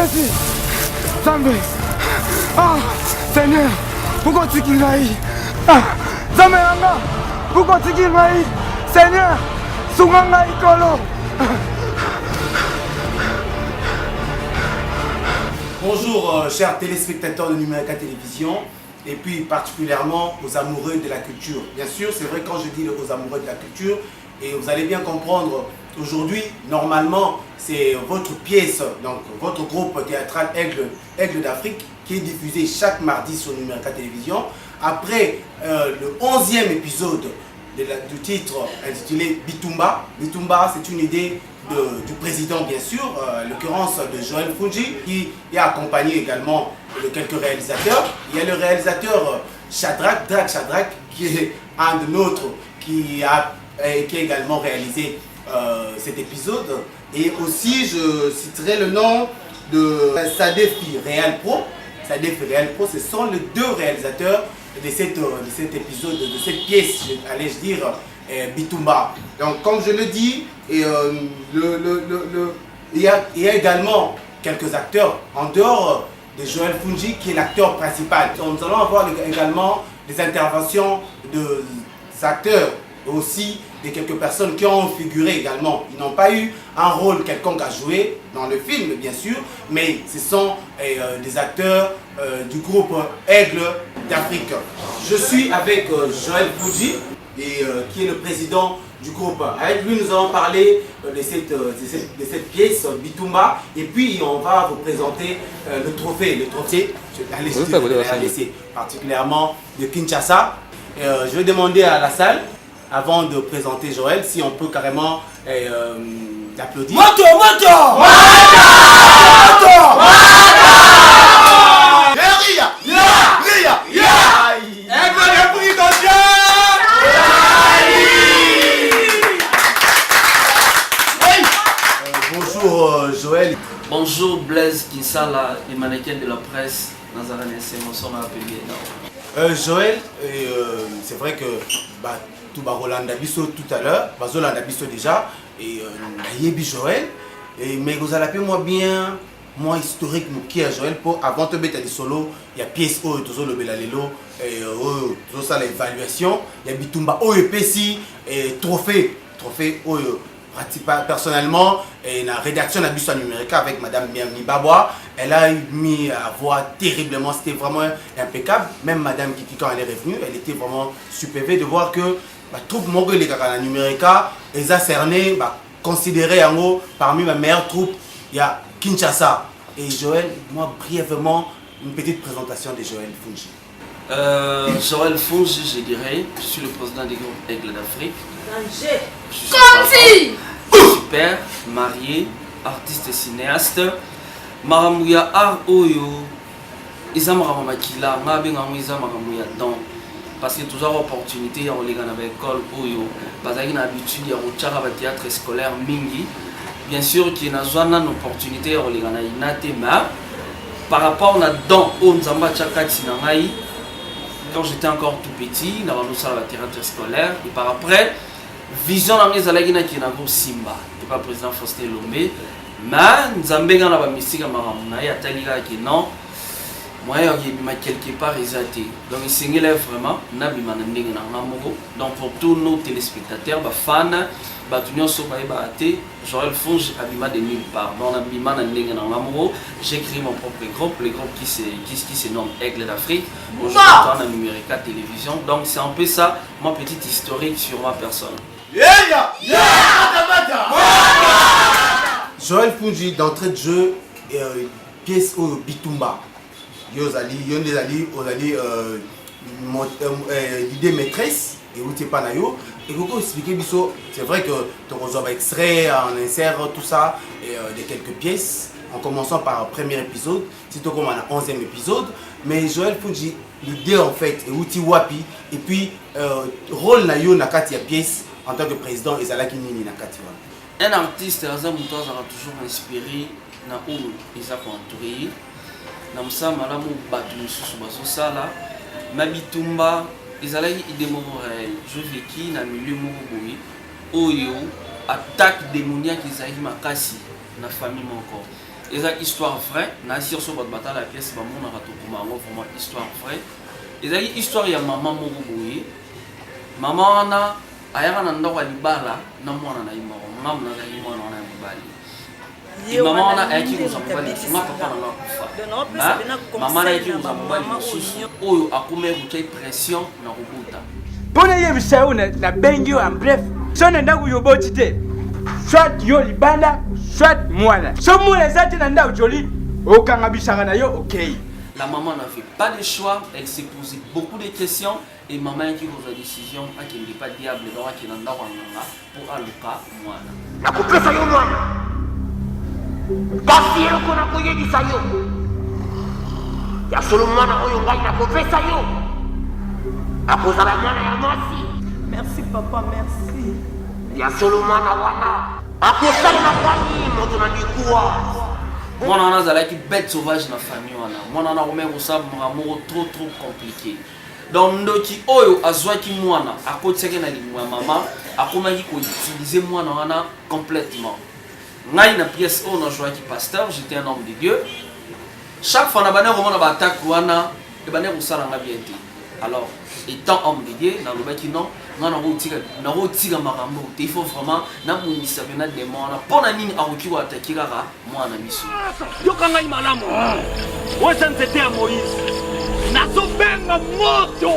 Jésus, Zambé, ah, Seigneur, pourquoi tu quittes Maï? Ah, Zambé, pourquoi tu quittes Maï? Seigneur, Soumanga Ikolo. Bonjour chers téléspectateurs de Numérica Télévision et puis particulièrement aux amoureux de la culture. Bien sûr, c'est vrai quand je dis aux amoureux de la culture, et vous allez bien comprendre, aujourd'hui, normalement, c'est votre pièce, donc votre groupe théâtral Aigle d'Afrique qui est diffusé chaque mardi sur Numérica Télévision. Après le 11e épisode du titre intitulé Bitumba. Bitumba, c'est une idée du président, bien sûr, l'occurrence de Joël Fungi, qui est accompagné également de quelques réalisateurs. Il y a le réalisateur Drake Shadrach, qui est un de nôtres, qui a également réalisé cet épisode. Et aussi, je citerai le nom de Sadefi Real Pro. Sadefi Real Pro, ce sont les deux réalisateurs de cet épisode, de cette pièce, allais-je dire, Bitumba. Donc, comme je le dis, il y a également quelques acteurs en dehors de Joël Fungi, qui est l'acteur principal. Nous allons avoir également des interventions d'acteurs, aussi de quelques personnes qui ont figuré également. Ils n'ont pas eu un rôle quelconque à jouer dans le film, bien sûr, mais ce sont des acteurs du groupe Aigle d'Afrique. Je suis avec Joël Fungi, qui est le président du groupe. Avec lui, nous allons parler de cette pièce, Bitumba, et puis on va vous présenter le trophée. Particulièrement de Kinshasa. Je vais demander à la salle, avant de présenter Joël, si on peut carrément l'applaudir. Moto! Bonjour Joël. Bonjour Blaise Kinsala, les mannequins de la presse. Nazareth Nessé, on a appelé. Joël, c'est vrai que tout Rolanda Bisso tout à l'heure, Rolanda Bisso déjà, et Yebi Joël, mais vous allez appeler moi bien, moi historique, qui est Joël, pour avant de mettre des solos, il y a pièce où tout le belalelo, et tout ça l'évaluation, il y a Bitumba OEPC, et trophée, personnellement, et la rédaction de la Bisso Numérica avec Madame Babwa, elle a mis à voix terriblement, c'était vraiment impeccable. Même Madame Kiki, quand elle est revenue, elle était vraiment stupéfaite de voir que la troupe Mongol et la Numérica, les a cernés, considérés en haut parmi ma meilleure troupe, il y a Kinshasa. Et Joël, moi brièvement, une petite présentation de Joël Fungi. Joël Fungi, je dirais, je suis le président du groupe Aigle d'Afrique. Je suis super, marié, artiste et cinéaste. Maramouya art oyo, ils ont makila, donc parce que toujours opportunité à aller dans l'école oyo, parce qu'il y a l'habitude de théâtre scolaire mingi. Bien sûr qu'il y a une opportunité à aller dans l'inatema. Par rapport à dans Onzamba Tchakati Nangaï, quand j'étais encore tout petit, dans le théâtre scolaire, et par après, vision dans les alagina qui n'a pas Simba, et pas président Faustin Lomé, mais Nzambé dans la mystique à Maramuna, et à Talila qui non, moi il m'a quelque part réalisé. Donc il s'engage vraiment, Nabima Nanding en amoureux. Donc pour tous nos téléspectateurs, fans, Batunion Sobaïbaté, Joël Fungi Abima de nulle part. Donc Nabima Nanding en amoureux. J'ai créé mon propre groupe, le groupe qui se nomme Aigle d'Afrique. Aujourd'hui on a Numérica Télévision. Donc c'est un peu ça, ma petite historique sur ma personne. Joël Fungi, d'entrée de jeu, pièce au Bitumba. L'idée maîtresse et où tu pas nayo et vous expliquer biso, c'est vrai que tu reçois extrait, on insère tout ça et de quelques pièces en commençant par le premier épisode, c'est comme on a 11e épisode, mais Joël Fungi l'idée en fait et où tu wapi et puis rôle nayo nakati ya pièce en tant que président et Zalaki Nini nakati. Un artiste a toujours inspiré na où il a entouré. Namsa malamu batu misusu bazosala Mabitumba ezalaki idée moko réel. Je vécu na milieu moko boye oyo attaque démoniaque ezalaki makasi na famille moko une histoire vraie. Na sur so bat batala la pièce ba mona rato kuma vraiment histoire vraie. Ezali histoire ya maman moko boye. Maman na ayaka na ndoko libala na mwana na imoro. Ngam na zali mwana na mobali. Maman na ayaki ko mobali nga papa na kufa. Maman na ayaki ko mobali susu oyo akome ko pression na kubuta. Pona ye bishayo na bengi yo en bref. So na ndaku yo botite. Soit yo libanda, soit mwana. So mwana zati na ndaku joli. Okanga bisaka na yo OK. La maman n'avait pas de choix, elle s'est posé beaucoup de questions et maman qui pose la décision à qu'il n'est pas diable dans qui n'a pas pour aluka mwana. Nakupesa yo mwana. Basi yero kona kuyedisa yo. Ya solo mwana oyo ngai nakupesa yo. Akozala mwana ya mwasi. Merci papa, merci. Ya solo mwana wana. Akozala na kwani moto na likuwa. Moi, on a une bête sauvage dans la famille. Moi, on a un amour trop compliqué. Donc, ndoki oyo azwaki mwana akotisaki na limwa mama akomaki ko utiliser mwana wana complètement. Ngai na pièce on a joué qui pasteur, j'étais un homme de Dieu. Chaque fois na bana romana ba attaque wana e bana ko sala nga bien té. Alors, étant homme de Dieu, na lobaki non, ngana ko tika makambo. Il faut vraiment na munisa bena démon na pona nini akoki ko attaquer kaka mwana miso. Yoka ngai malamu. Wewe nzete ya Moïse. Nazobenga moto.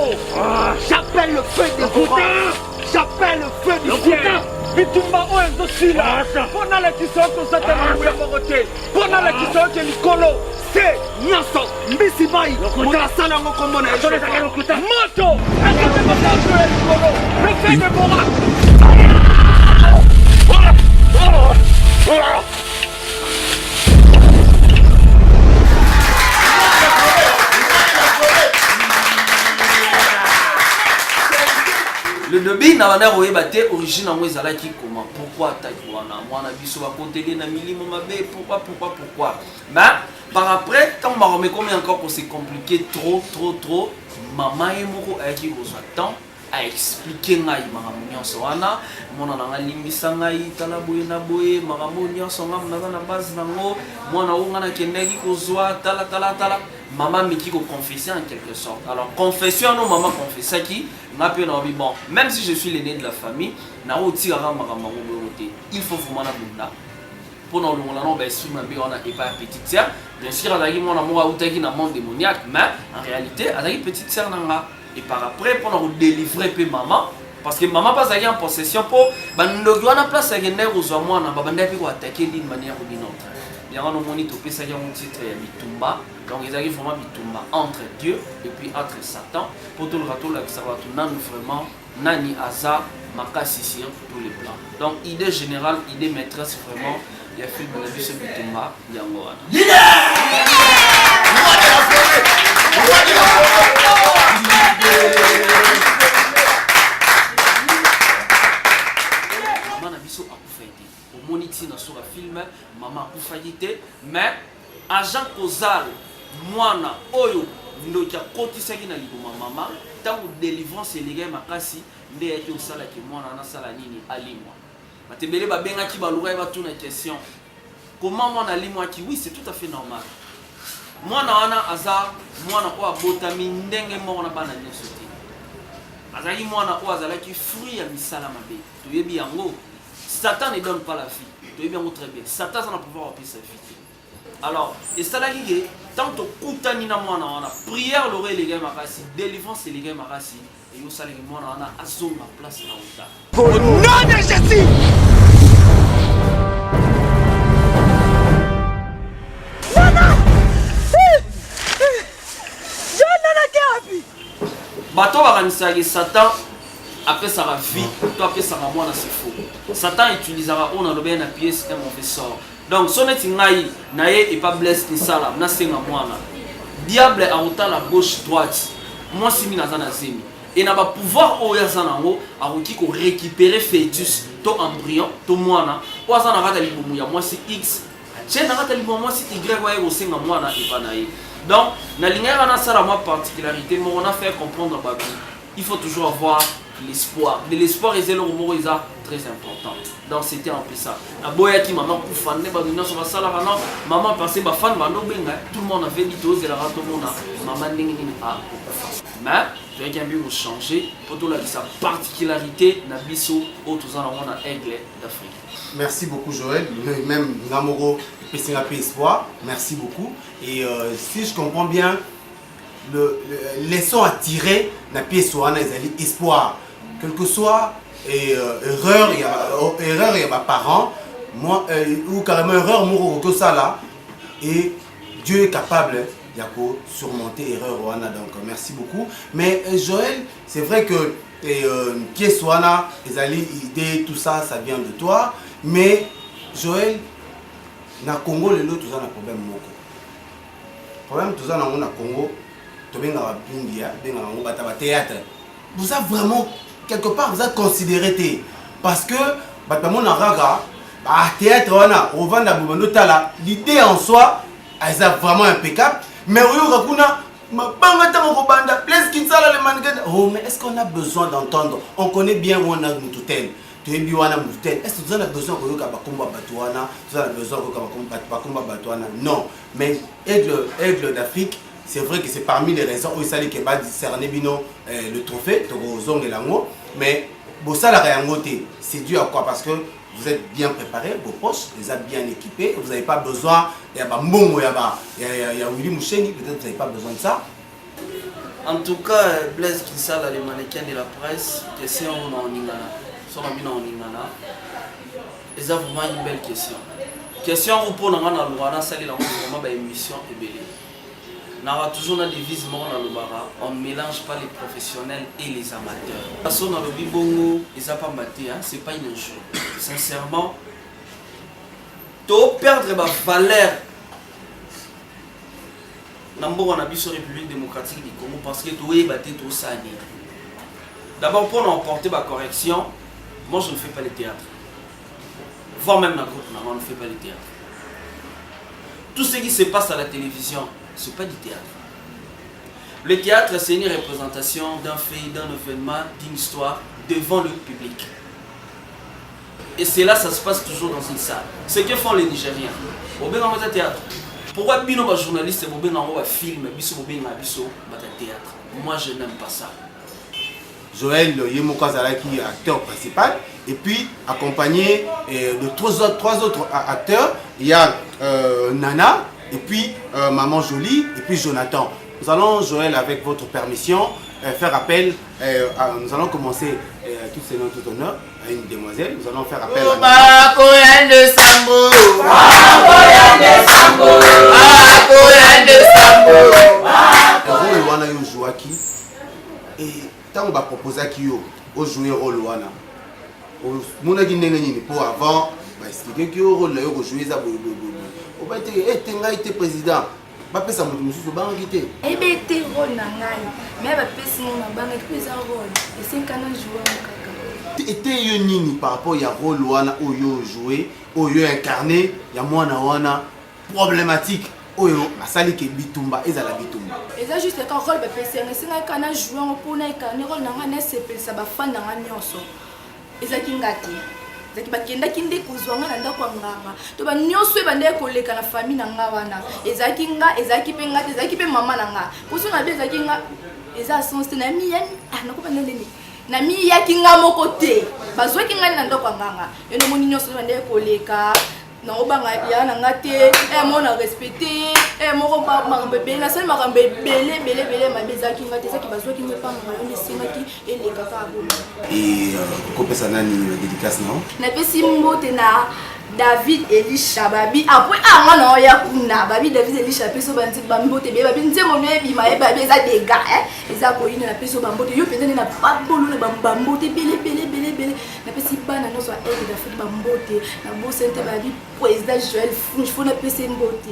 J'appelle le feu des courants. J'appelle le feu du ciel. Bitumba oyo sila. Pona la kisoko zata ya mokote. Pona la kisoko likolo. C'est nyaso mbisi mai. Mona sala ngo kombona. Moto. Akame moto likolo. Le feu de Bora. Le début na bana royebate origine en ezalaki comment pourquoi attaque wana mwana biso ba kontele na milimo mabe pourquoi mais par après quand on remet combien encore que c'est compliqué trop maman et moko ayaki kozwa temps à expliquer ngai makambo nyonso wana mwana nanga limbisa ngai tala boye na boye makambo nyonso ngam naza na base nango mwana onga na kendeki kozwa tala maman miki ko confesser en quelque sorte. Alors confession non maman confessa qui n'a pas envie bon même si je suis l'aîné de la famille na oti ara makambo ngote il faut vraiment na bunda pour nous on a ben sur ma bé on a pas petite sœur bien sûr azaki mwana mo autaki na monde démoniaque mais en réalité azaki petite sœur nanga et par après pour nous délivrer pe maman parce que maman pas en possession pour bandoki wana place ya kende kozwa mwana babanda pe ko attaquer d'une manière ou d'une autre. Bien on moni to pesa ya mon titre ya bitumba donc ils arrivent vraiment bitumba entre Dieu et puis entre Satan pour tout le retour là ça va tout nan vraiment nani aza makasi sur tous les plans. Donc idée générale, idée maîtresse vraiment il y a film de biso bitumba yango wana. Maman biso akufete. Au moniti na sur le film maman akufete mais agent causal mwana oyo ndoki akotisaki na liboma mama tango délivrance elege makasi nde yaki osala ki mwana na sala nini alimwa batembele babengaki baluka batuna question comment mwana alimwa ki oui c'est tout à fait normal mwana wana aza mwana ko abotami ndenge moko na bana nyonso te azali mwana ko azalaki fruit ya misala mabe toyebi yango Satan ne donne pas la vie toyebi yango très bien Satan ça n'a pouvoir appeler sa vie. Alors, et ça là qui tant que koutani na mwana wana prière l'oreille les gars makasi délivrance les gars makasi et yo sala ki mwana wana azonga place na uta. Au nom de Jésus. Bato bakanisa que Satan après ça va vie toi après ça va mwana c'est faux. Satan utilisera on a le bien na pièce un mauvais sort. Donc son est ngai naé et pas blesse ni sala na senga mwana diable a autant la gauche droite moi si mina zana zemi et na ba pouvoir o ya zana ngo a roki ko récupérer fœtus to embryon to mwana o zana kata libumu ya moi si x chena kata libumu moi si y wa ko senga mwana et pas naé donc na lingera na sala moi particularité moi on a fait comprendre ba il faut toujours avoir l'espoir de l'espoir et zelo mo isa très important. Donc c'était un peu ça. Aboya qui maman pour fan ne ba donna sur la salle non maman pensait ba fan ba no benga tout le monde avait dit tous et la rato mona maman ningi ni a. Mais je vais bien vous changer pour tout la sa particularité na biso au tous en on a aigle d'Afrique. Merci beaucoup Joël, même Namoro PCAP Espoir, merci beaucoup. Et si je comprends bien, le leçon à tirer na pièce sur espoir, quel que soit erreur, il y a ma parent, moi ou carrément erreur moi que ça là, et Dieu est capable de surmonter erreur wana, donc merci beaucoup. Mais Joël, c'est vrai que pièce wana, les idées, tout ça, ça vient de toi. Mais Joël, na Congo les autres ont un problème moko. Problème tout ça na Congo, to benga bingia, benga ngo bataba théâtre. Vous avez vraiment quelque part vous êtes considéré parce que batamo na raga, théâtre wana, au vanda bubando tala, l'idée en soi, elle est vraiment impeccable, mais oyo kuna mabanga tango banda, place kinsala le mannequin. Oh mais est-ce qu'on a besoin d'entendre? On connaît bien où on a tout tel. Est-ce que vous avez besoin de Bakumba Batouana? Vous avez besoin de Bakumba Batouana? Non. Mais Aigle d'Afrique, c'est vrai que c'est parmi les raisons où il s'agit de discerner le trophée, mais c'est dû à quoi? Parce que vous êtes bien préparés, vos poches, vous êtes bien équipés, vous n'avez pas besoin, il y a Willy Moucheni, peut-être vous n'avez pas besoin de ça. En tout cas, Blaise Kinsala, les mannequins de la presse, question en Ingala. C'est vraiment une belle question. Question pour nous, vraiment une émission ébélée. Nous avons toujours une devise, on ne mélange pas les professionnels et les amateurs. Parce que dans le bibongo, ce n'est pas une injure. Sincèrement, tu perdre ma valeur. Dans la République démocratique du Congo, parce que tu es battu tout ça. D'abord, pour emporter ma correction, moi je ne fais pas le théâtre. Voire même la groupe, on ne fait pas le théâtre. Tout ce qui se passe à la télévision, ce n'est pas du théâtre. Le théâtre, c'est une représentation d'un fait, d'un événement, d'une histoire devant le public. Et c'est là, ça se passe toujours dans une salle. Ce que font les Nigériens. Au bien dans le théâtre. Pourquoi les journalistes et les films, les théâtre? Moi je n'aime pas ça. Joël Yemoka Zalaki, acteur principal, et puis accompagné de trois autres acteurs. Il y a Nana, et puis Maman Jolie, et puis Jonathan. Nous allons, Joël, avec votre permission, faire appel, nous allons commencer tous ces noms tout honneur à une demoiselle. Nous allons faire appel à on va proposer à qui au jouer rôle wana mon aki ndenge nini pour avant ba expliquer que rôle là yo jouer ça o ba te etenga été président ba pesa mutu mususu ba ngité ebe te rôle na ngai mais ba pesa na banga pesa rôle et c'est quand jouer kaka était yo nini par rapport ya rôle wana oyo jouer oyo incarner ya mwana wana problématique oyo asali ke bitumba ezala bitumba eza juste ka rôle ba pesa nga singa kana jouer pour na incarner rôle na nga na sepelisa ba fan na nga nyonso eza kingati zaki bakenda kinde kozwanga na ndako nganga to ba nyonso ebande koleka na famille na nga wana ezaki nga ezaki pe ngati ezaki pe mama na nga kuso na be ezaki nga eza sens na mi yani nakopa ndeni na mi yaki nga moko te bazwaki nga na ndako nganga eno moni nyonso ebande koleka na obanga ya na ngate mona respecter moko ba makambe na sel makambe bele mabezaki ngate zaki bazwaki ngepanga yo nesengaki eleka ka bomo et kopesa nani dédicace non na pesi mbote na David Elisha babi après ngana ya kuna babi David Elisha peso banti bambote be babi nzemo no ebi ma babi eza dega eza ko ina na peso bambote yo pende na babolo na bambote bele na pesi bana no so aide d'Afrique bambote na bo sente babi président Joël Funch fona pesi mbote.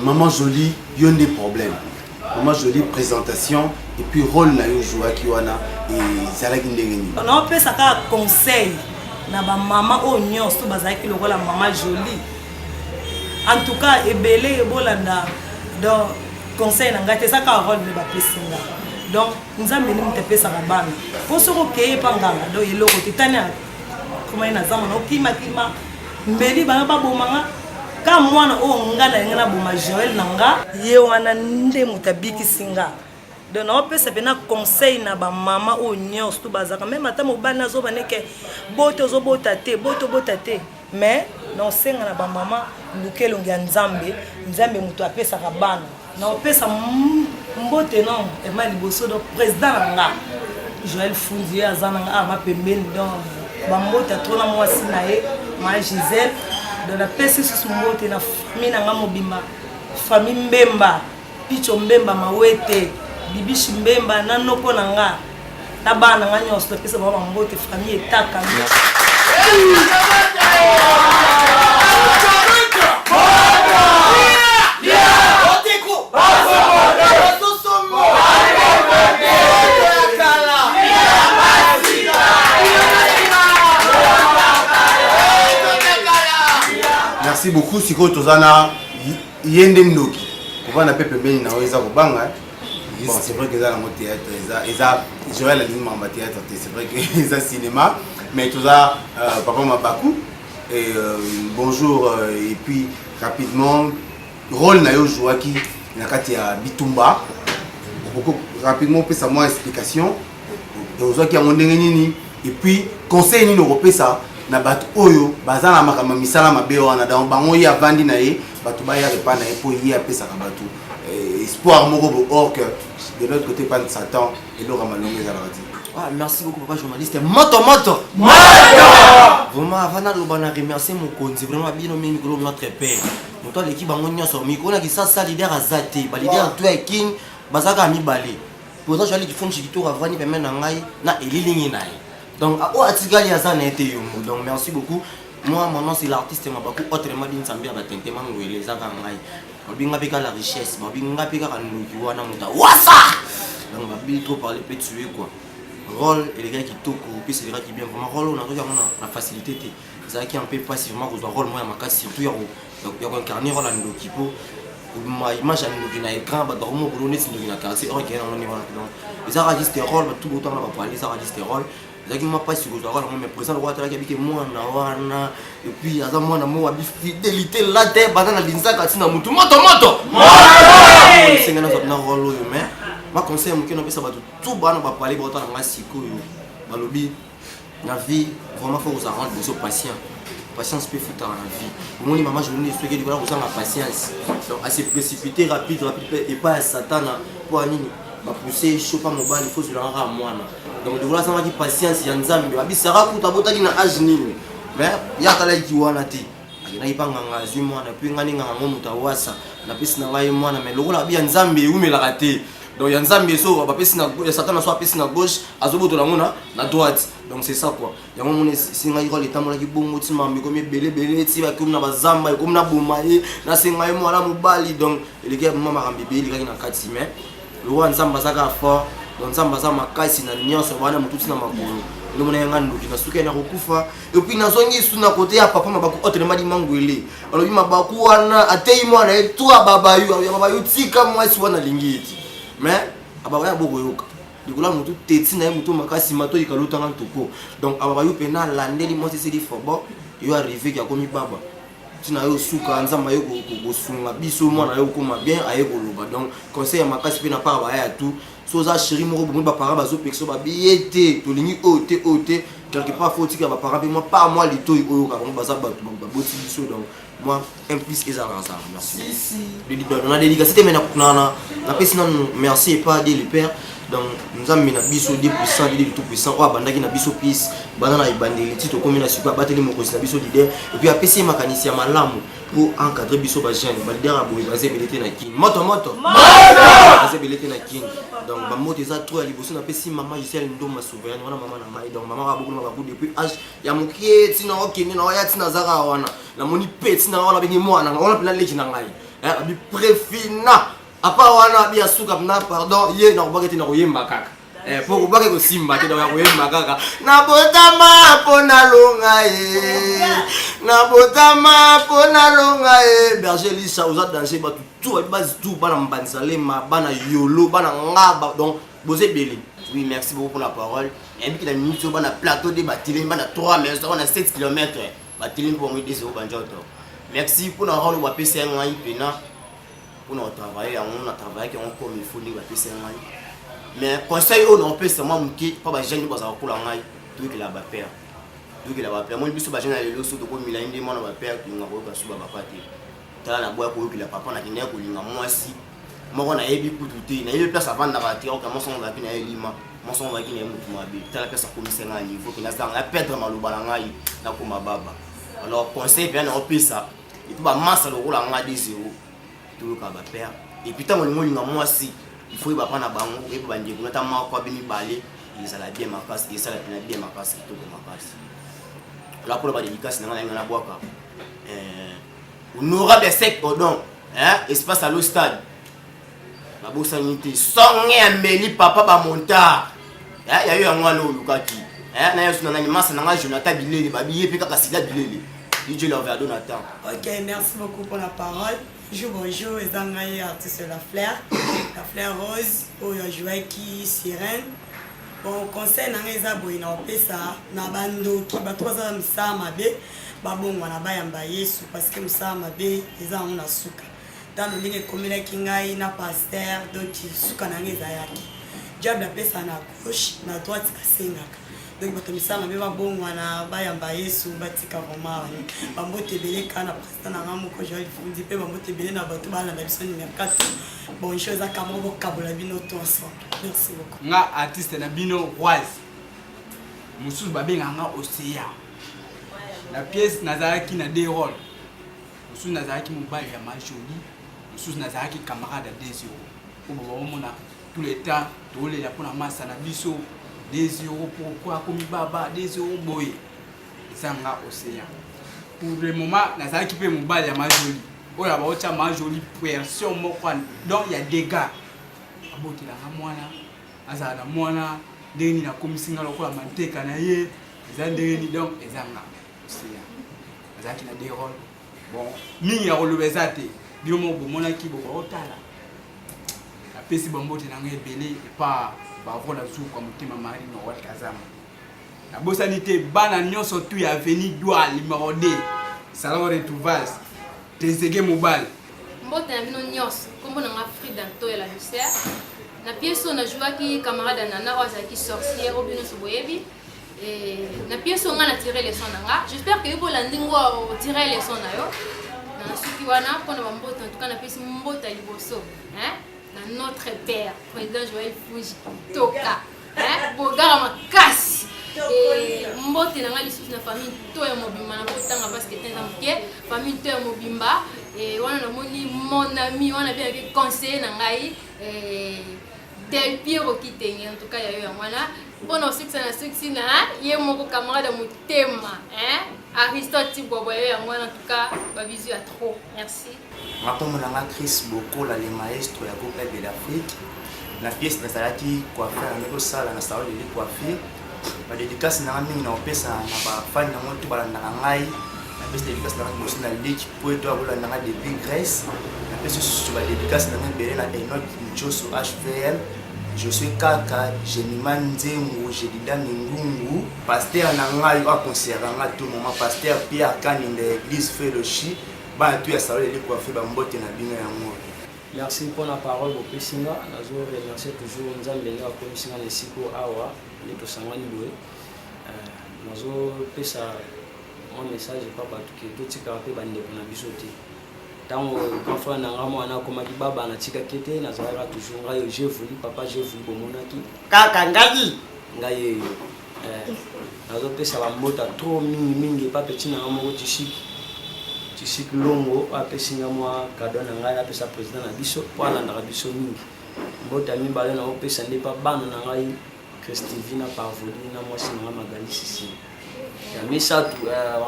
Maman Jolie, il y a des problèmes. Maman Jolie, présentation et puis rôle na yo joua ki wana et zalaki ndengeni. On a pesa ka conseil na ba maman o nyonso bazaki lokola Maman Jolie. En tout cas ebele ebolanda dans conseil na ngai te eza kaka role nde bapesi nga donc nzambe nde moto apesaka bana mpo soki okeye mpa nganga donc eloko te tani komai na zamba na okimakima mbeli banga babomanga ka mwana oyo nga na nga naboma Joel na nga ye wana nde moto abikisi nga donc naopesa mpena conseil na bamama oyo nyonso to bazaka meme ata mobali nazoba neke bote ozobota te bote obota te mais naosenga na bamama luka elongi ya nzambe moto apesaka bana naopesa mbote non ema liboso donc président na nga Joel Fundi ye aza na nga ama pembeni donc bambote atona mwasi na ye ma Gisèle donc napesi susu mbote na famille na nga mobimba famille Mbemba Picho Mbemba Mawete Bibishi Mbemba na noko na nga na bana nga nyonso napesa baba mbote famille etaka Merci beaucoup. Siko tozana yende ndoki. Pour na pepe beni na oza kobanga. Bon, c'est vrai que ça dans théâtre, ça Joël la ligne en théâtre, c'est vrai que ça cinéma, mais tout ça papa Mabakou et bonjour et puis rapidement rôle na yo jouaki na kati ya Bitumba. Beaucoup rapidement on peut ça moi explication. Ozaki ya ndenge nini et puis conseil ni européen ça na bato oyo bazana makama misala mabe wana dans bango ya vandi na ye bato ba ya repa na ye po ye apesa ka bato espoir moko or que de l'autre côté pas de Satan et l'ora malongé à la radio. Ah, merci beaucoup papa journaliste. Moto vraiment avant de le remercier mon konzi vraiment bien nommé micro notre père. Moto l'équipe bango nyonso micro na ki ça leader azate ba leader to king bazaka mi balé. Pourtant je allais du fond chikito avant ni permettre na ngai na elilingi na ye. Donc, donc merci beaucoup. Moi, mon nom c'est l'artiste Mabakou. Autrement dit, ça me vient d'atteindre les avantages. Je vais la richesse. Je vais la donc, je vais trop parler, peut tuer quoi. Rôle et les gars qui toquent, puis c'est les gars qui viennent vraiment. Rôle, on a la facilité. C'est ça qui un peu passivement, vous rôle, moi, ma casse, surtout, il y a un carnet rôle à nous qui peut. Ma image à nous qui écran, bah, dans mon boulot, c'est nous qui a cassé. Ok, on y va. Les artistes rôle, tout le temps, on va parler, les artistes rôle. Zaki m'a pas sur le rôle, mais présent le roi qui habite moi na wana et puis aza moi na mo abi fidélité la terre banana linza katina mutu moto c'est ngana na rôle yo mais ma conseil mo kino pesa ba tout bana ba parler ba tana ngasiko yo balobi na vie vraiment faut vous rendre besoin patient patience peut foutre dans la vie pour moi maman je ne sais que du voilà vous avez la patience donc assez précipité rapide et pas satana pour nini ba pousser chopa mobile il faut se rendre à moi donc de voilà ça va dire patience ya nzambe abi sera kuta botaki na âge nini mais ya kala ki wana ti na ipanga ngazi mwana puis ngani nganga muta wasa na pesi na ngai mwana mais lokola bi ya nzambe umela raté donc ya nzambe so ba pesi na satan so pesi na gauche azoboto la mona na droite donc c'est ça quoi ya mona singa iko letamola ki bongo ti mambe comme belé ti ba comme na bazamba comme na bomaye na singa yo mwana mobali donc le gars mama rambibe il gaki na kati mais le roi nzamba zaka fort donc nzamba za makasi na nyonso wana mututi na makolo le mona yanga ndoki na suka na kokufa et puis nazongi suna côté ya papa Mabakou autrement dit mangwele alobi Mabakou wana atei mwana e toi babayu ya babayu tika mwasi wana lingiti mais abaya boko yoka dikola mutu teti na mutu makasi mato ikalota nga ntoko donc ababayu pena landeli mwasi c'est dit fobo yo arrivé ya komi baba tina yo suka nzamba yo kosunga biso mwana yo koma bien aye koloba donc conseil ya makasi pe na part ba ya tout soza chéri moko bongo ba parents bazo pexo ba biete to lingi ote quelque part faut tika ba parents moi pas moi lito oyo ka bongo baza ba boti biso donc moi implique ezala ça merci on a dédicacé mais na pesi non merci et pas dire le père donc nous avons mis na biso 10% de tout puissant o bandaki na biso peace banana ibandeli tito comme na super bateli moko na biso leader et puis apesi makanisi ya malamu pour encadrer biso ba jeune ba leader aboy basé belité na kin moto basé belité na kin donc ba moto za trop ya liboso na pesi maman Gisèle Ndoma souveraine wana maman na mai donc maman aboko na bakudi depuis âge ya mokie tina okini na ya tina zaka wana na moni peti na wana bengi mwana wana pela leki na ngai abi préfina apa wana bi asuka na pardon ye na obageti na koyemba kaka Pour que vous simba, tu dois avoir ma gaga. Nabotama ponalonga Nabotama ponalonga Berger Lisa, vous êtes dansé, tout est base tout, bana mbanzalema, bana yolo, bana ngaba, donc vous êtes belé. Oui, merci beaucoup pour la parole. Et puis, il y a une minute sur le plateau de Batilim, on a 3 mais on a 7 km. Batilim pour me dire c'est au Banjoto. Merci pour nous rendre au PCN pour nous travailler, on a travaillé comme il faut nous PCN. Mais conseil on peut seulement qui pas ba jeune boza ko la ngai tout que la ba père. Tout que la ba père. Moi biso ba jeune le loso to ko milande mo na ba père ki ngabo ka suba ba pati. Tala na boya ko ki la papa na kinya ko linga mwasi. Moko na yebi kututi na yebi place avant na ba tira ko mo son ba ki na elima. Mo son ba ki na mutu mabe. Tala place ko misenga niveau ki na sa na perdre maluba na ngai na ko mababa. Alors conseil bien on peut ça. Et puis ba massa le ko la ngai 2-0. Tout ka ba père. Et puis tant mo linga mwasi. Il faut que na bango et bandi ko notamment ko bimi balé ils ala bien ma passe et ça la bien ma passe tout de ma passe là pour la dédicace na boaka honorable sec odon espace à l'au stade la bosanité songé ameli papa ba montar ya yo ngwana olukaki na yesu na massa na Jonathan Bilele ba biye pe kaka sila Bilele DJ Loverdon Nathan. Ok, merci beaucoup pour la parole. Bonjour, les Angaï artistes de la Fleur Rose, où il joué qui sirène. Bon, conseil n'a rien à boire, n'a pas ça, n'a bando qui bat 3 ans ça ma bé, babon on a bayambaye sous parce que ça ma bé, les ans on a souka. Dans le ligne comme les kingai na pasteur, donc souka n'a rien à yaki. Job la paix ça na gauche, na droite ça sengaka. Donc batomisa ma bé babon on a bayambaye sous batika vraiment. Bambote belé kana président na ngamo ko joie fundi pe bambote belé na bato bana na biso numéro 4. Bon chose à kamoko kabola bino tout ensemble. Merci beaucoup. Nga artiste na bino Wise. Mususu babenga nga Océan. La pièce nazaraki na 2 rôles. Mususu nazaraki mobali ya Majoli. Mususu nazaraki camarade à 2-0. Pour bomona tout le temps tole ya pona massa na biso 2-0 pourquoi comme baba 2-0 boy. Ça nga Océan. Pour le moment nazaraki pe mobali ya Majoli. Oya ba ocha Majoli version moko donc il y a des gars. Aboti la mwana azana mwana ndeni na komisinga lokola manteka na ye ezandeni donc ezanga Océan azaki na 2 rôles bon mingi ya kolobeza te biomo bomona ki bo otala la pesi bombote na ngai belé pa ba vola zu kwa mutima mari no wat kazama na bosanité bana nyonso tu ya avenue Doual numéro 2 salon retrouvage Tezege mobile mbote na bino nyonso kombo na Frida to ya la misère na pièce on a joué qui camarade nana ozaki sorcière au bino soboyebi et na pièce on a tiré les sons nanga j'espère que vous landingo tirer les sons na yo na suki wana pona mbote en tout cas na pièce mbote liboso na notre père président Joël Fuji toka bogara makasi et mbote nanga lisusu na famille to ya mobimba na kotanga parce que tenda mke famille to ya mobimba et wana na moni mon ami wana bien que conseiller na ngai Del Piero qui tenait en tout cas il y a eu un voilà bon aussi que ça na succès na yé moko camarade mutema Aristote boboye en voilà en tout cas ba visu à trop merci Rappelons la Chris Boko la les maestros ya Coupe de l'Afrique la pièce nazalaki coiffeur na ça la salon de coiffure ba dédicace na mingi na opesa na ba fan na moto bala na ngai la pièce dédicace na moto na ligue pour toi bola na de Big Grace la pièce sur ba dédicace na mbele na Enoch Mchoso HVM je suis Kaka Jeniman Nzengu Jedida Ngungu pasteur na ngai a concert na tout moment pasteur Pierre Kaninde l'église Fellowship ba tu ya salon de coiffure ba mbote na bino ya ngo. Merci pour la parole au Pessinga. Nous remercions toujours Nzambele au Pessinga de Siko Awa, les Tosangani Loué. Nous avons fait un message pas battu que tout ce qui a fait bande pour la bisoté. Tant que quand on a un comme qui baba na tika kete, nous avons toujours un j'ai voulu papa j'ai voulu pour mon aki. Kaka ngaki. Ngaye. Nous avons fait ça va mota trop mingi pas petit na mo tishiki. Tishiki longo apesinga mwa cadeau na ngai apesa président na biso po alanda ka biso mingi mbota mibale na opesa nde pa bana na ngai Christivina Pavoli na mwasi na Magali Sisi ya misatu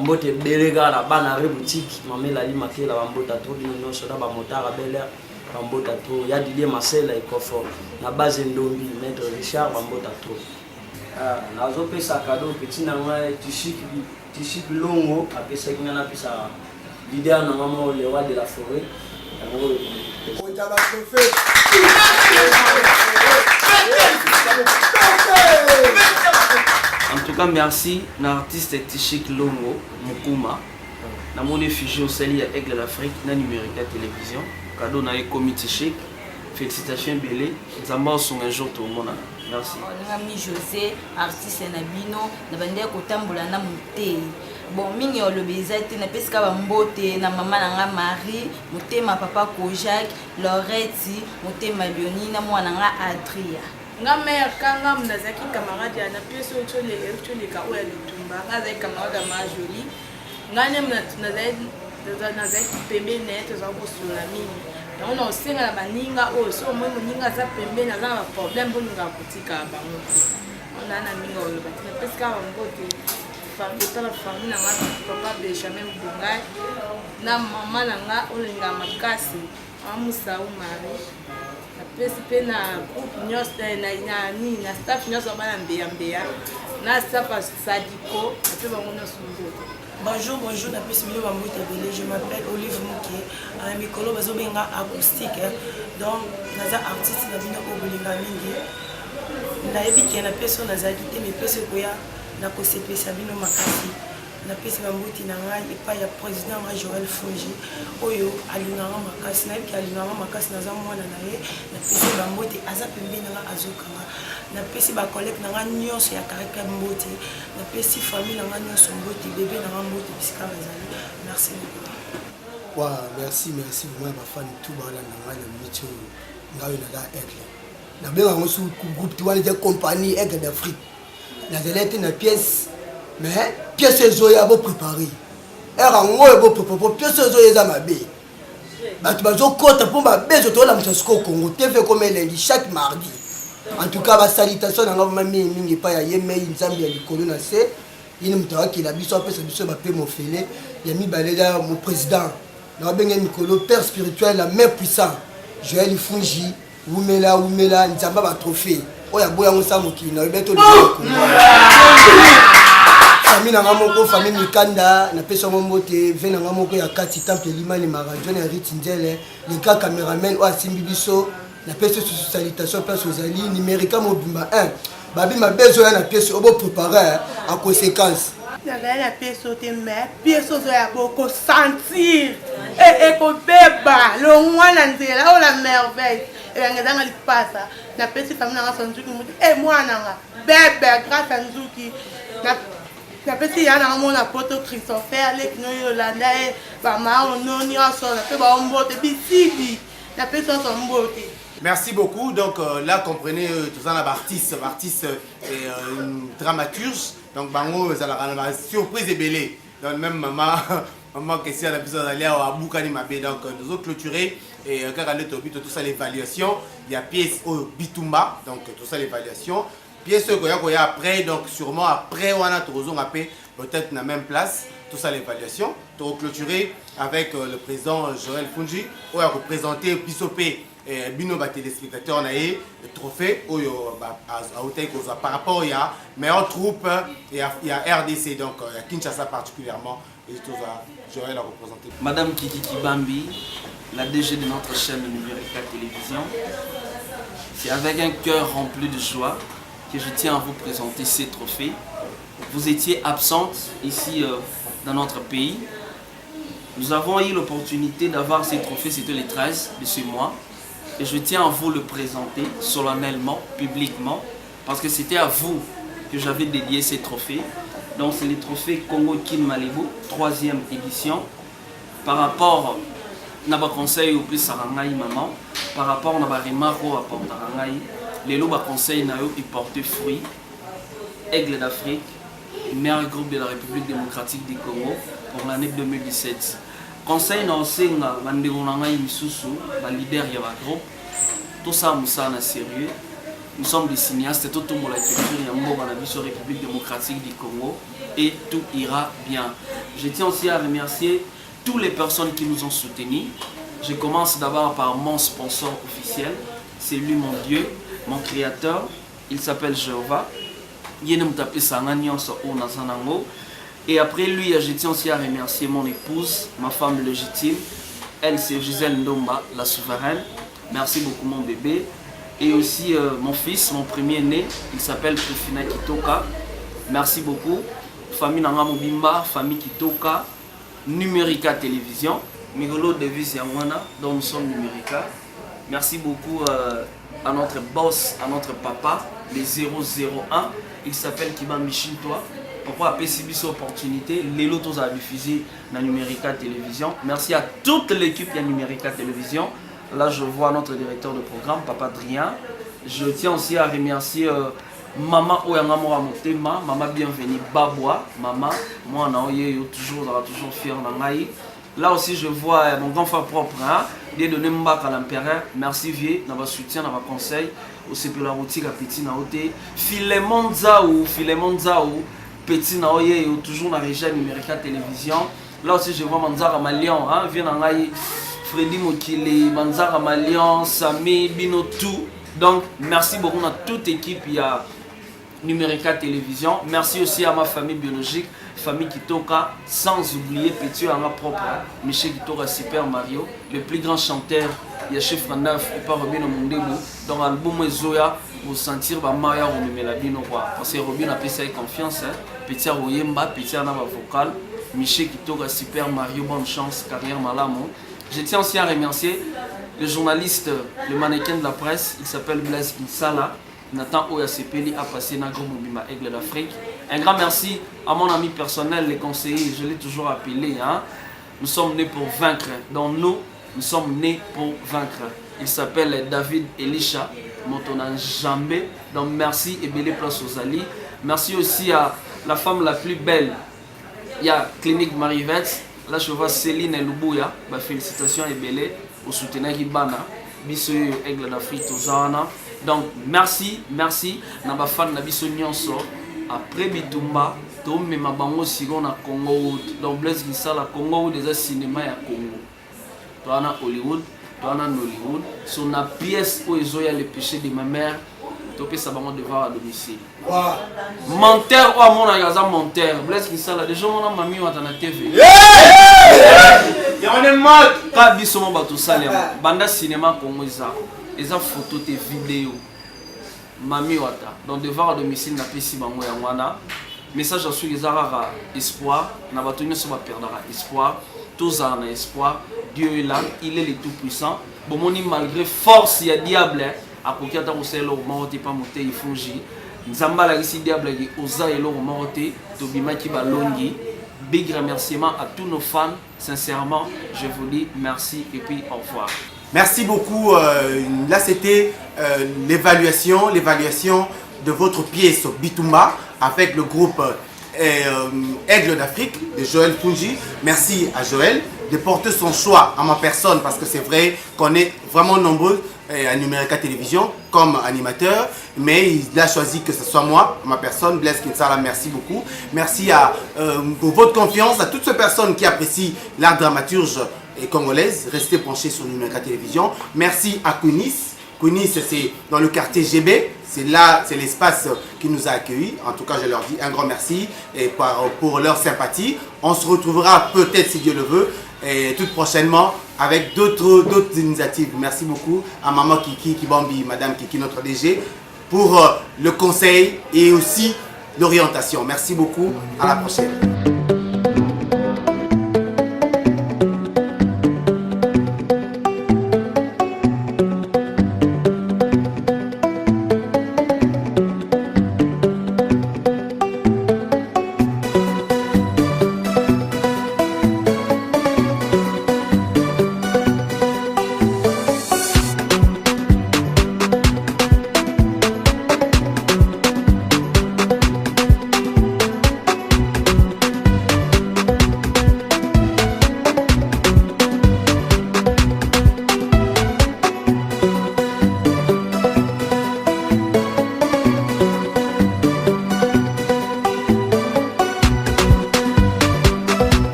mbote belega na bana re boutique mamela li makela mbota to bino nyonso na ba motara bela bambota trop ya Didier Marcel ekofo na base ndombi maître Richard bambota trop nazopesa cadeau petit na ngai Tishik Longo apesaki nga napesa leader na ngamo le roi de la forêt En tout cas, merci à l'artiste Tishik Longo, Mukuma. Na mon effigie au Sali à Aigle d'Afrique, na numérique à télévision. Cadeau na Ekomi Tishik. Félicitations Bélé. Zamba sont un jour tout le monde. Merci. Ami José, artiste Nabino, na bande kotambola na muté. Bon mingi o lobezate na peska ba mbote na mama na Marie, motema papa Kojak, Loreti, motema Leonina mwana nga Adria. Nga mère kanga mnazaki camarade ya na peso chole ka oya lutumba nga zai camarade ma joli. Nga ne mnazaki pembe net za kusula mimi. Na ona osenga na baninga o so mo muninga za pembe na za problème bolinga kutika bango. Ona na minga o lobati na peska ba mbote. La famille n'a papa Benjamin Bungai na maman n'a olinga makasi amusa umari na pesipe na groupe nyos na staff nyos bana mbeya na staff Sadiko ape bango na sungo. Bonjour, na pesi milo bambote belé, je m'appelle Olive Mouké. À mikolo bazo benga acoustique. Donc naza artiste na bino obolinga mingi. Na ebiki na peso nazaki te me peso koya na kosepesa bino makasi na pesi bambuti na ngai epai ya président nga Joël Fongi oyo alinganga makasi na yebi alinganga makasi naza mwana na ye na pesi bambote aza pembeni nga azokanga na pesi bacollègue na nga nyonso ya karaka mbote na pesi famille na nga nyonso mbote bébé na nga mbote bisika bazali. Merci beaucoup. Merci vraiment ma fan tout bala na nga na micho ngayo na Aigle na benga ngosu groupe tuwani de compagnie Aigle d'Afrique. Na zelete na pièce mais pièce ezoya bo préparer era ngoyo bo préparer pièce ezoya za mabe batu bazo kota pour ba bezo to la mtsko Congo TV comme lundi chaque mardi. En tout cas ba salutation na ngaba mingi pa ya yemei nzambi ya likolo na se ini mutawa ki la biso pesa biso ba pe mofele ya mi balela mon président na benga Nikolo père spirituel la main puissant Joël Fongi umela nzamba ba trophée oya boya ngosa mokili na beto de famille na ngamoko famille Mikanda na pesa mbote vena ngamoko ya kati temple limani marajon na Ritindele le gars cameraman o asimbi biso na pesa salutation place aux alliés numérique mobimba 1 babi mabezo ya na pièce obo préparer en conséquence na la pièce te mais pièce ya boko sentir et ko beba lo mwana nzela o la merveille et ngazanga lipasa na pesi famille na sanzuki muti mwana nga bebe grâce à nzuki na pesi ya na mona poto Christopher lek no Yolanda ba ma ononi aso na pe ba mbote bisidi na pesi so mbote. Merci beaucoup. Donc là, comprenez, tout ça, l'artiste et dramaturge. Donc, bango, ça la surprise et belé. Donc, même maman, qui est à la maison d'aller à Boukani Mabé. Donc, nous avons clôturé. Et quand on est au but, tout ça, l'évaluation. Il y a pièce au Bitumba. Donc, tout ça, l'évaluation. Pièce qu'il y a après. Donc, sûrement après, on a peut-être dans la même place. Tout ça, l'évaluation. Nous avons clôturé avec le président Joël Fongi. On a représenté Bissopé. Et bino ba téléspectateurs na le trophée oyo par rapport il y a meilleure troupe il y a RDC donc il y a Kinshasa particulièrement et tout ça Joël a représenté. Madame Kiki Kibambi, la DG de notre chaîne numérique à télévision, c'est avec un cœur rempli de joie que je tiens à vous présenter ces trophées. Vous étiez absente ici dans notre pays. Nous avons eu l'opportunité d'avoir ces trophées, c'était le 13 de ce mois. Et je tiens à vous le présenter solennellement, publiquement, parce que c'était à vous que j'avais dédié ces trophées. Donc c'est les trophées Congo Kin Malibu, 3e édition. Par rapport à ma conseil au plus Sarangaï maman, par rapport à ma remaro à Portarangaï, les lots conseil nayo ils portent fruit. Aigle d'Afrique, meilleur groupe de la République démocratique du Congo pour l'année 2017. Conseil na osenga bandeko na ngai misusu ba leader ya ba groupe tout ça musa na sérieux. Nous sommes des cinéastes tout le la culture ya mboka na biso République démocratique du Congo et tout ira bien. Je tiens aussi à remercier toutes les personnes qui nous ont soutenus Je commence d'abord par mon sponsor officiel. C'est lui mon Dieu, mon créateur. Il s'appelle Jéhovah. Et après lui, je tiens aussi à remercier mon épouse, ma femme légitime. Elle, c'est Gisèle Ndomba, la souveraine. Merci beaucoup mon bébé. Et aussi mon fils, mon premier né, il s'appelle Prefina Kitoka. Merci beaucoup. Famille Nanga Mobimba, famille Kitoka, Numérica Télévision. Migolo Davis Yamwana, dont nous sommes Numérica. Merci beaucoup à notre boss, à notre papa, les 001. Il s'appelle Kiba Michintoa. Pourquoi a cette opportunité? Les lotos a diffusé dans Numérica Télévision. Merci à toute l'équipe de Numérica Télévision. Là, je vois notre directeur de programme, Papa Adrien. Je tiens aussi à remercier Maman Oyangamora Motema, Maman bienvenue Babwa, Maman, moi on a toujours fier d'Angaï. Là aussi, je vois mon grand frère propre, bien donné Mbaka l'empereur. Merci vieux, dans votre soutien, dans votre conseil. Aussi pour la boutique à Petit Naoté. Philemon Zaou, Petit Naoye, toujours dans la région Numérica Télévision. Là aussi, je vois Manzara Malian, vient d'Angaï. Freddy Mokile, Manzara Malian, Sami, Binotou. Donc, merci beaucoup à toute l'équipe. Il y a Numérica Télévision. Merci aussi à ma famille biologique, famille Kitoka, sans oublier Petit à ma propre, Michel Kitoka Super Mario, le plus grand chanteur. Il y a Chef 9 et pas Robin Mondebo. Dans l'album Zoya, vous sentir Maya ou Melabino. Parce que Robin a fait confiance. Petit à Royemba, Petit à Nava vocal, Michel Kitoka Super Mario, bonne chance, carrière Malamo. Je tiens aussi à remercier le journaliste, le mannequin de la presse, il s'appelle Blaise Insala. Nathan Oyasepeli a passé Nagro Mobima Aigle d'Afrique. Un grand merci à mon ami personnel, les conseillers, je l'ai toujours appelé. Nous sommes nés pour vaincre. Donc nous sommes nés pour vaincre. Il s'appelle David Elisha, Motonan Jambé. Donc merci et belle place aux alliés. Merci aussi à la femme la plus belle. Il y a Clinique Marivette. Là je vois Céline et Lubuya. Félicitations et belle au soutien qui bana. Biso Aigle d'Afrique Tozana. Donc merci na ba fan na biso nyonso après Bitumba to me mabango sigo na Congo. Donc Blaise Gisala Congo déjà cinéma ya Congo. To ana Hollywood, to ana Nollywood, son na pièce où ezoya le péché de ma mère. To pe sa bango devoir à domicile. Menteur ou amona yaza menteur. Blaise Gisala déjà mona mami wa na TV. On est mort. Ka biso mo bato salem. Banda cinéma Congo za. Les photos et vidéos. Mami Wata. Donc, devoir à domicile, n'a pas si bango yangwana. Message à ceux qui ont espoir. N'a pas tenu sur ma perdra espoir. Tous en espoir. Dieu est là. Il est le tout puissant. Bon, mon malgré force, il y a diable. À côté de l'eau, il pas monter, il faut agir. Nzamba la ici diable, il osa et l'eau, monter. Tobima qui balongi. Big remerciement à tous nos fans. Sincèrement, je vous dis merci et puis au revoir. Merci beaucoup. Là, c'était l'évaluation de votre pièce Bitumba avec le groupe Aigle d'Afrique de Joël Fungi. Merci à Joël de porter son choix à ma personne parce que c'est vrai qu'on est vraiment nombreux à Numérica Télévision comme animateur, mais il a choisi que ce soit moi, ma personne, Blaise Kinsala. Merci beaucoup. Merci pour votre confiance, à toutes ces personnes qui apprécient l'art dramaturge et congolaise. Restez penchés sur Numérica Télévision. Merci à Kounis. Kounis, c'est dans le quartier GB. C'est là, c'est l'espace qui nous a accueillis. En tout cas, je leur dis un grand merci et pour leur sympathie. On se retrouvera peut-être, si Dieu le veut, et tout prochainement avec d'autres initiatives. Merci beaucoup à Maman Kibambi, Madame Kiki, notre DG, pour le conseil et aussi l'orientation. Merci beaucoup. À la prochaine.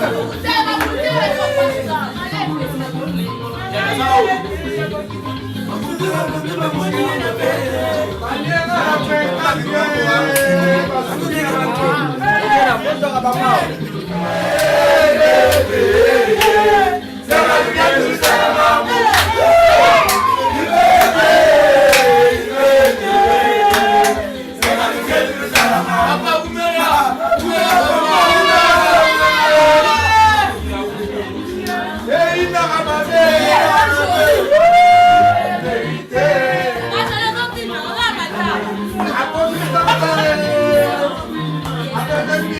Allez,